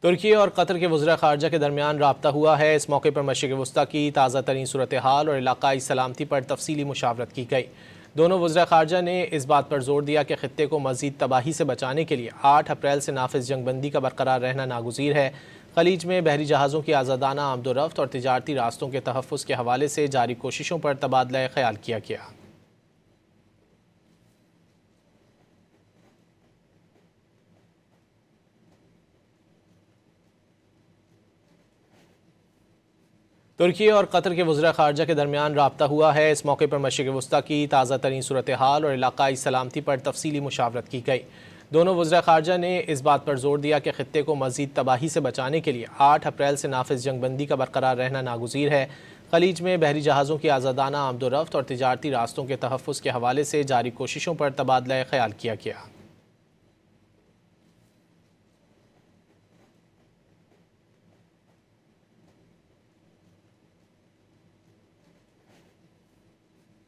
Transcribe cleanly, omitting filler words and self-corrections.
ترکی اور قطر کے وزراء خارجہ کے درمیان رابطہ ہوا ہے۔ اس موقع پر مشرق وسطیٰ کی تازہ ترین صورتحال اور علاقائی سلامتی پر تفصیلی مشاورت کی گئی۔ دونوں وزراء خارجہ نے اس بات پر زور دیا کہ خطے کو مزید تباہی سے بچانے کے لیے 8 اپریل سے نافذ جنگ بندی کا برقرار رہنا ناگزیر ہے۔ خلیج میں بحری جہازوں کی آزادانہ آمد و رفت اور تجارتی راستوں کے تحفظ کے حوالے سے جاری کوششوں پر تبادلہ خیال کیا گیا۔ ترکی اور قطر کے وزراء خارجہ کے درمیان رابطہ ہوا ہے۔ اس موقع پر مشرق وسطیٰ کی تازہ ترین صورتحال اور علاقائی سلامتی پر تفصیلی مشاورت کی گئی۔ دونوں وزراء خارجہ نے اس بات پر زور دیا کہ خطے کو مزید تباہی سے بچانے کے لیے 8 اپریل سے نافذ جنگ بندی کا برقرار رہنا ناگزیر ہے۔ خلیج میں بحری جہازوں کی آزادانہ آمد و رفت اور تجارتی راستوں کے تحفظ کے حوالے سے جاری کوششوں پر تبادلہ خیال کیا گیا۔